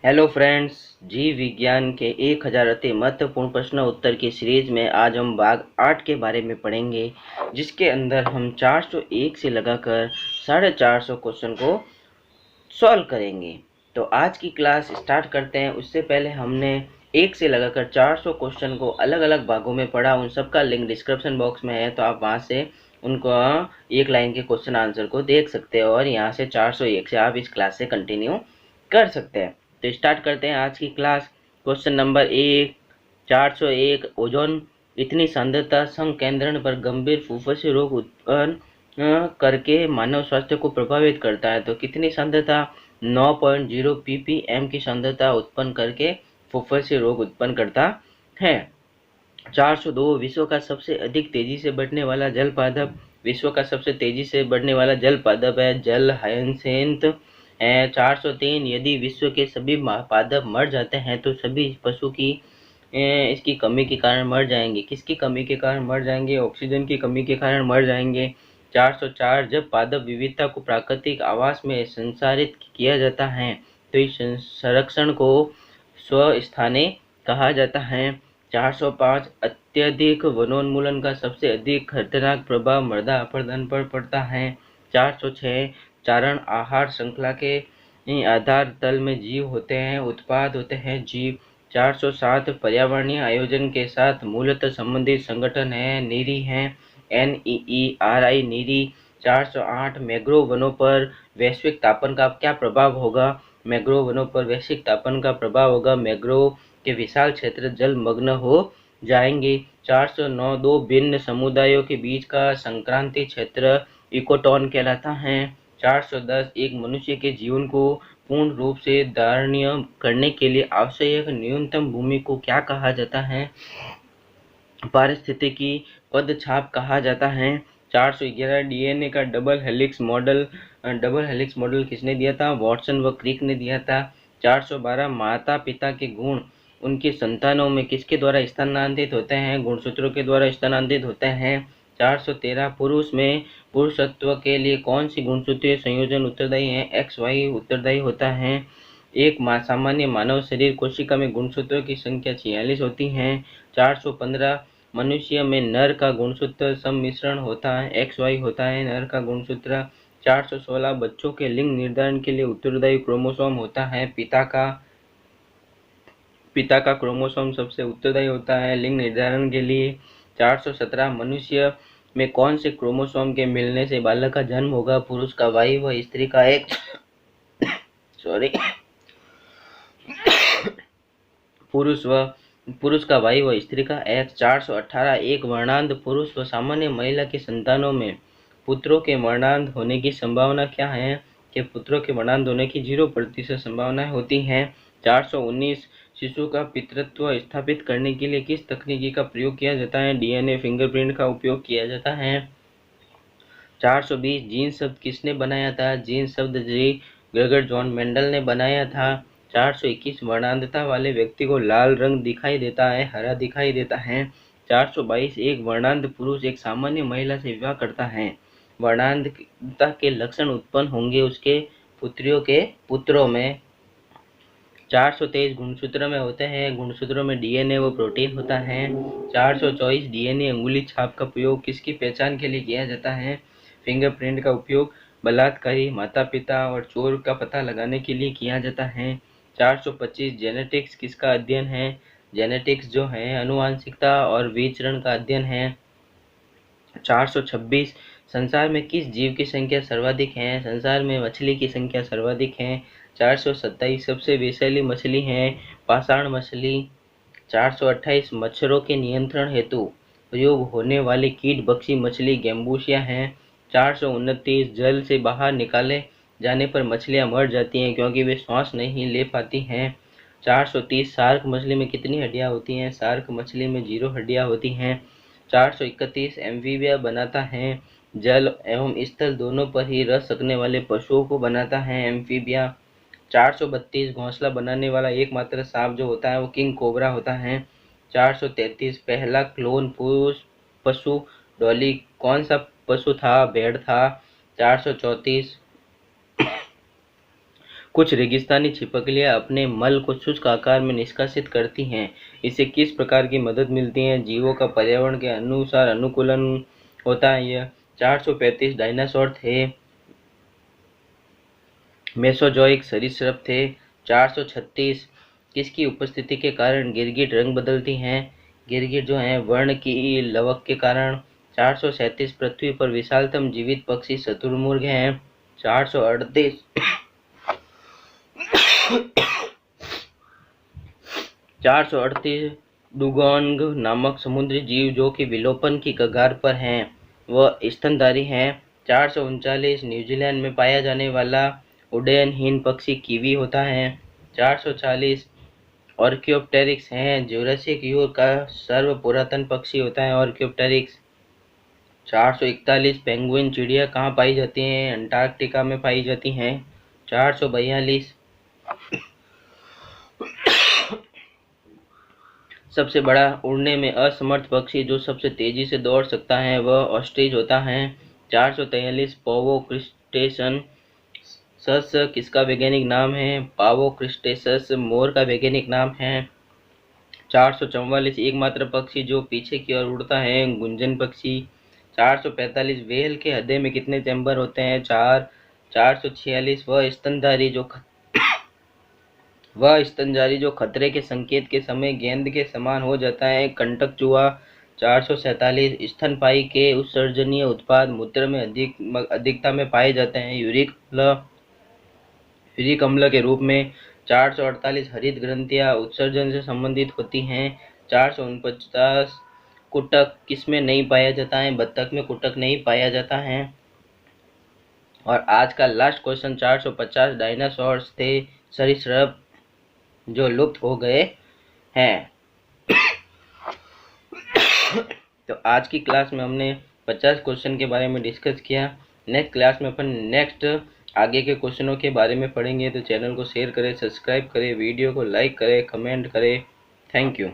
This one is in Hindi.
हेलो फ्रेंड्स, जीव विज्ञान के 1000 अति महत्वपूर्ण प्रश्न उत्तर की सीरीज में आज हम भाग 8 के बारे में पढ़ेंगे, जिसके अंदर हम 401 से लगाकर 450 क्वेश्चन को सॉल्व करेंगे। तो आज की क्लास स्टार्ट करते हैं। उससे पहले हमने 1 से लगाकर 400 क्वेश्चन को अलग अलग भागों में पढ़ा। उन सब का लिंक डिस्क्रिप्शन बॉक्स में है, तो आप वहाँ से उनको एक लाइन के क्वेश्चन आंसर को देख सकते हो और यहाँ से 401 से आप इस क्लास से कंटिन्यू कर सकते हैं। तो स्टार्ट करते हैं आज की क्लास। Question number 1, 401। ओजोन इतनी सांद्रता संकेंद्रण पर गंभीर फुफ्फुसी रोग उत्पन्न करके मानव स्वास्थ्य को प्रभावित करता है। तो कितनी सांद्रता? 9.0 ppm की सांद्रता उत्पन्न करके फुफ्फुसी रोग उत्पन्न करता है। 402। विश्व का सबसे अधिक तेजी से बढ़ने वाला जल पादप। विश्व का सबसे तेजी से बढ़ने वाला जल पादप है जल हायसिंथ है। 403। यदि विश्व के सभी पादप मर जाते हैं तो सभी पशु की इसकी कमी के कारण मर जाएंगे। किसकी कमी के कारण मर जाएंगे? ऑक्सीजन की कमी के कारण मर जाएंगे। 404। जब पादप विविधता को प्राकृतिक आवास में संसारित किया जाता है तो इस संरक्षण को स्वस्थानी कहा जाता है। 405। अत्यधिक वनोन्मूलन का सबसे अधिक खतरनाक प्रभाव मृदा अपरदन पर पड़ता है। 406। चारण आहार श्रृंखला के आधार तल में जीव होते हैं, उत्पाद होते हैं जीव। 407। पर्यावरणीय आयोजन के साथ मूलतः संबंधित संगठन है नीरी है NEERI नीरी। 408। मैंग्रोव वनों पर वैश्विक तापन का क्या प्रभाव होगा? मैंग्रोव वनों पर वैश्विक तापन का प्रभाव होगा, मैंग्रोव के विशाल क्षेत्र जलमग्न हो जाएंगे। 409। दो भिन्न समुदायों के बीच का संक्रांति क्षेत्र इकोटोन कहलाता है। 410। एक मनुष्य के जीवन को पूर्ण रूप से धारणीय करने के लिए आवश्यक न्यूनतम भूमि को क्या कहा जाता है? पारिस्थितिकी पदछाप कहा जाता है। 411। डीएनए का डबल हेलिक्स मॉडल किसने दिया था? वॉटसन व क्रिक ने दिया था। 412। माता पिता के गुण उनकी संतानों में किसके द्वारा स्थानांतरित होते हैं? गुणसूत्रों के द्वारा स्थानांतरित होते हैं। 413। पुरुष में पुरुषत्व के लिए कौन सी गुणसूत्रीय संयोजन उत्तरदायी है? XY उत्तरदायी होता है। एक सामान्य मानव शरीर कोशिका में गुणसूत्रों की संख्या 46 होती है। 415। मनुष्य में नर का गुणसूत्र सम्मिश्रण होता है, XY होता है नर का गुणसूत्र। 416। बच्चों के लिंग निर्धारण के लिए उत्तरदायी क्रोमोसोम होता है पिता का क्रोमोसोम सबसे उत्तरदायी होता है लिंग निर्धारण के लिए। 417। मनुष्य में कौन से क्रोमोसोम के मिलने से बालक का जन्म होगा? पुरुष का Y व स्त्री का X पुरुष का Y व स्त्री का X। 418। एक वर्णांध पुरुष व सामान्य महिला की संतानों में पुत्रों के वर्णांध होने की संभावना क्या है? कि पुत्रों के वर्णांध होने की 0% संभावना होती है। 419। शिशु का पितृत्व स्थापित करने के लिए किस तकनीकी का प्रयोग किया जाता है? DNA फिंगरप्रिंट का उपयोग किया जाता है। 420। जीन शब्द किसने बनाया था? जीन शब्द जी ग्रेगर जॉन मेंडल ने बनाया था। 421। वर्णांधता वाले व्यक्ति को लाल रंग दिखाई देता है, हरा दिखाई देता है। 422। एक वर्णांध पुरुष एक सामान्य महिला से विवाह करता है, वर्णांधता के लक्षण उत्पन्न होंगे उसके पुत्रियों के पुत्रों में। 423। गुणसूत्र में होते हैं, गुणसूत्रों में DNA व प्रोटीन होता है। 424। DNA अंगुली छाप का प्रयोग किसकी पहचान के लिए किया जाता है? फिंगरप्रिंट का उपयोग बलात्कारी, माता पिता और चोर का पता लगाने के लिए किया जाता है। 425। जेनेटिक्स किसका अध्ययन है? जेनेटिक्स जो है आनुवंशिकता और विचरण का अध्ययन है। 426। संसार में किस जीव की संख्या सर्वाधिक है? संसार में मछली की संख्या सर्वाधिक है। 427। सबसे विषैली मछली है पाषाण मछली। 428। मच्छरों के नियंत्रण हेतु प्रयोग होने वाली कीट भक्षी मछली गैम्बूसिया है। 429। जल से बाहर निकाले जाने पर मछलियां मर जाती हैं क्योंकि वे श्वास नहीं ले पाती हैं। 430। शार्क मछली में कितनी हड्डियां होती हैं? शार्क मछली में 0 हड्डियां होती हैं। 431। एम्फीबिया बनाता है जल एवं स्थल दोनों पर ही रह सकने वाले पशुओं को बनाता है एम्फीबिया। 432। घोंसला बनाने वाला एकमात्र सांप जो होता है वो किंग कोबरा होता है। 433। पहला क्लोन पुरुष पशु डॉली कौन सा पशु था? भेड़ था। 434। कुछ रेगिस्तानी छिपकलियां अपने मल को शुष्क आकार में निष्कासित करती हैं। इससे किस प्रकार की मदद मिलती है? जीवों का पर्यावरण के अनुसार अनुकूलन होता है। यह 435 डायनासोर थे, मेसोजोइक सरीसृप थे। 436 किसकी उपस्थिति के कारण गिरगिट रंग बदलती हैं? गिरगिट जो है वर्ण की लवक के कारण। 437 पृथ्वी पर विशालतम जीवित पक्षी शुतुरमुर्ग हैं। 438 438 डुगोंग नामक समुद्री जीव जो कि विलोपन की कगार पर हैं, वह स्तनधारी हैं। 439 न्यूजीलैंड में पाया जाने वाला उड्डयनहीन पक्षी कीवी होता है। 440 ऑर्कियोप्टेरिक्स हैं। जुरासिक युग का सर्व पुरातन पक्षी होता है ऑर्कियोप्टेरिक्स। 441 पेंगुइन चिड़िया कहाँ पाई जाती हैं? अंटार्कटिका में पाई जाती हैं। 442 सबसे बड़ा उड़ने में असमर्थ पक्षी जो सबसे तेजी से दौड़ सकता है वह ऑस्ट्रिच होता है। 443 पोवो क्रिस्टेसन सस किसका वैज्ञानिक नाम है? पावो क्रिस्टेसस मोर का वैज्ञानिक नाम है। 444 एकमात्र पक्षी जो पीछे की ओर उड़ता है गुंजन पक्षी। 445 व्हेल के हृदय में कितने चैम्बर होते हैं? 4। 446 वह स्तनधारी जो खतरे के संकेत के समय गेंद के समान हो जाता है कंटक चूहा। 447 स्तनपायी के उत्सर्जनीय उत्पाद मूत्र में अधिकता में पाए जाते हैं यूरिक अम्ल के रूप में। 448 हरित ग्रंथियां उत्सर्जन से संबंधित होती हैं। 449 कुटक किसमें नहीं पाया जाता है? बत्तख में कुटक नहीं पाया जाता है। और आज का लास्ट क्वेश्चन 450 डायनासोर्स थे सरीसृप जो लुप्त हो गए हैं। तो आज की क्लास में हमने 50 क्वेश्चन के बारे में डिस्कस किया। नेक्स्ट क्लास में अपन नेक्स्ट आगे के क्वेश्चनों के बारे में पढ़ेंगे। तो चैनल को शेयर करें, सब्सक्राइब करें, वीडियो को लाइक करें, कमेंट करें। Thank you.